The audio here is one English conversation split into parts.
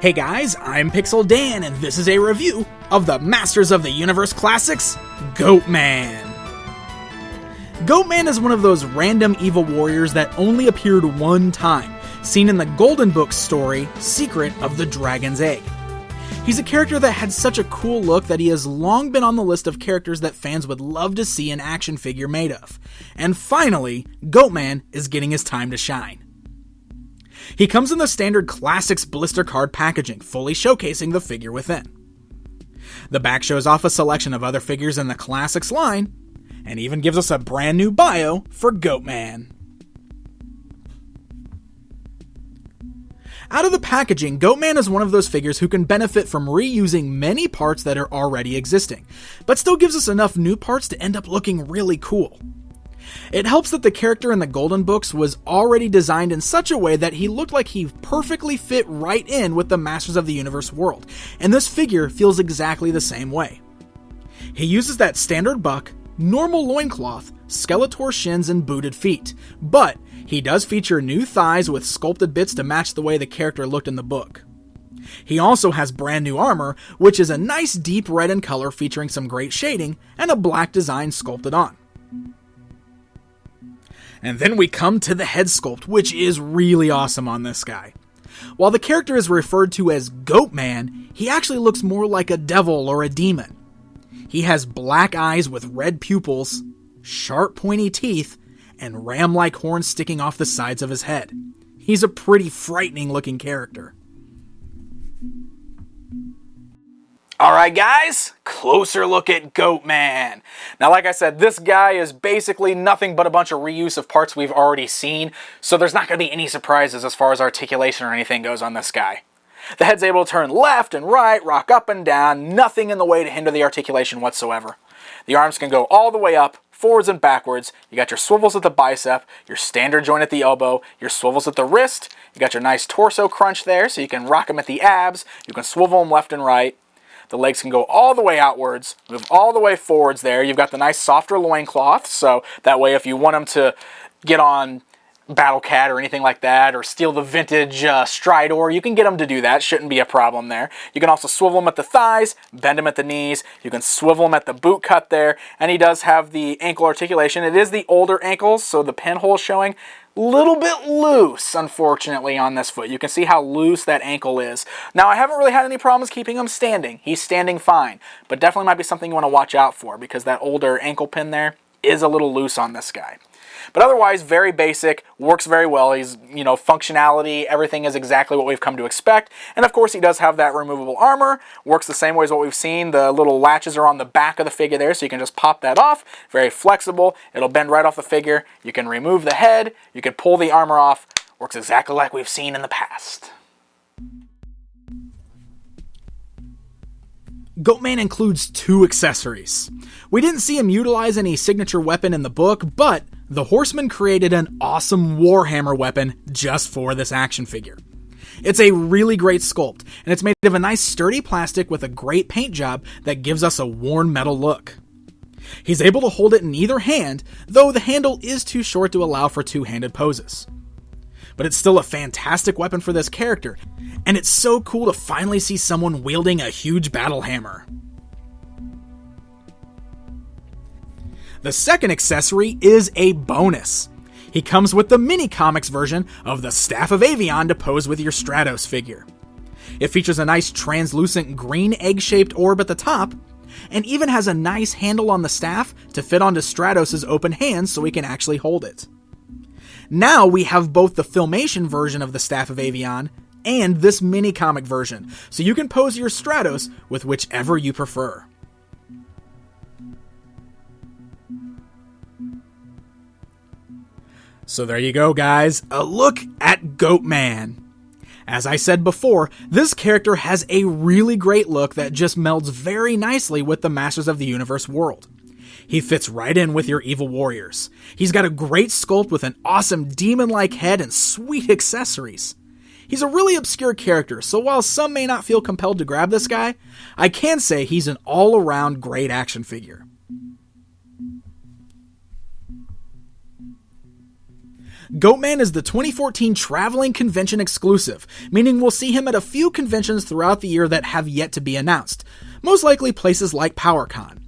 Hey guys, I'm Pixel Dan, and this is a review of the Masters of the Universe Classics Goat Man. Goat Man is one of those random evil warriors that only appeared one time, seen in the Golden Book story, Secret of the Dragon's Egg. He's a character that had such a cool look that he has long been on the list of characters that fans would love to see an action figure made of. And finally, Goat Man is getting his time to shine. He comes in the standard Classics blister card packaging, fully showcasing the figure within. The back shows off a selection of other figures in the Classics line, and even gives us a brand new bio for Goatman. Out of the packaging, Goatman is one of those figures who can benefit from reusing many parts that are already existing, but still gives us enough new parts to end up looking really cool. It helps that the character in the Golden Books was already designed in such a way that he looked like he perfectly fit right in with the Masters of the Universe world, and this figure feels exactly the same way. He uses that standard buck, normal loincloth, Skeletor shins, and booted feet, but he does feature new thighs with sculpted bits to match the way the character looked in the book. He also has brand new armor, which is a nice deep red in color featuring some great shading, and a black design sculpted on. And then we come to the head sculpt, which is really awesome on this guy. While the character is referred to as Goatman, he actually looks more like a devil or a demon. He has black eyes with red pupils, sharp pointy teeth, and ram-like horns sticking off the sides of his head. He's a pretty frightening looking character. Alright guys, closer look at Goatman. Now like I said, this guy is basically nothing but a bunch of reuse of parts we've already seen, so there's not going to be any surprises as far as articulation or anything goes on this guy. The head's able to turn left and right, rock up and down, nothing in the way to hinder the articulation whatsoever. The arms can go all the way up, forwards and backwards. You got your swivels at the bicep, your standard joint at the elbow, your swivels at the wrist, you got your nice torso crunch there so you can rock them at the abs, you can swivel them left and right. The legs can go all the way outwards, move all the way forwards there. You've got the nice softer loincloth, so that way if you want them to get on Battle Cat or anything like that, or steal the vintage Stridor, you can get them to do that. Shouldn't be a problem there. You can also swivel them at the thighs, bend them at the knees. You can swivel them at the boot cut there, and he does have the ankle articulation. It is the older ankles, so the pinhole showing a little bit loose, unfortunately, on this foot. You can see how loose that ankle is. Now, I haven't really had any problems keeping him standing. He's standing fine, but definitely might be something you want to watch out for because that older ankle pin there is a little loose on this guy. But otherwise, very basic, works very well. He's, functionality, everything is exactly what we've come to expect. And of course, he does have that removable armor. Works the same way as what we've seen. The little latches are on the back of the figure there, so you can just pop that off. Very flexible. It'll bend right off the figure. You can remove the head. You can pull the armor off. Works exactly like we've seen in the past. Goatman includes two accessories. We didn't see him utilize any signature weapon in the book, but the Horseman created an awesome Warhammer weapon just for this action figure. It's a really great sculpt, and it's made of a nice sturdy plastic with a great paint job that gives us a worn metal look. He's able to hold it in either hand, though the handle is too short to allow for two-handed poses. But it's still a fantastic weapon for this character, and it's so cool to finally see someone wielding a huge battle hammer. The second accessory is a bonus. He comes with the mini comics version of the Staff of Avion to pose with your Stratos figure. It features a nice translucent green egg-shaped orb at the top, and even has a nice handle on the staff to fit onto Stratos' open hands so he can actually hold it. Now we have both the Filmation version of the Staff of Avion and this mini comic version, so you can pose your Stratos with whichever you prefer. So there you go, guys, a look at Goatman. As I said before, this character has a really great look that just melds very nicely with the Masters of the Universe world. He fits right in with your evil warriors. He's got a great sculpt with an awesome demon-like head and sweet accessories. He's a really obscure character, so while some may not feel compelled to grab this guy, I can say he's an all-around great action figure. Goatman is the 2014 Traveling Convention exclusive, meaning we'll see him at a few conventions throughout the year that have yet to be announced, most likely places like PowerCon.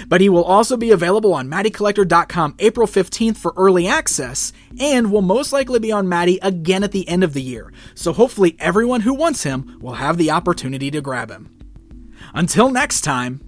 But he will also be available on MattyCollector.com April 15th for early access, and will most likely be on Matty again at the end of the year, so hopefully everyone who wants him will have the opportunity to grab him. Until next time,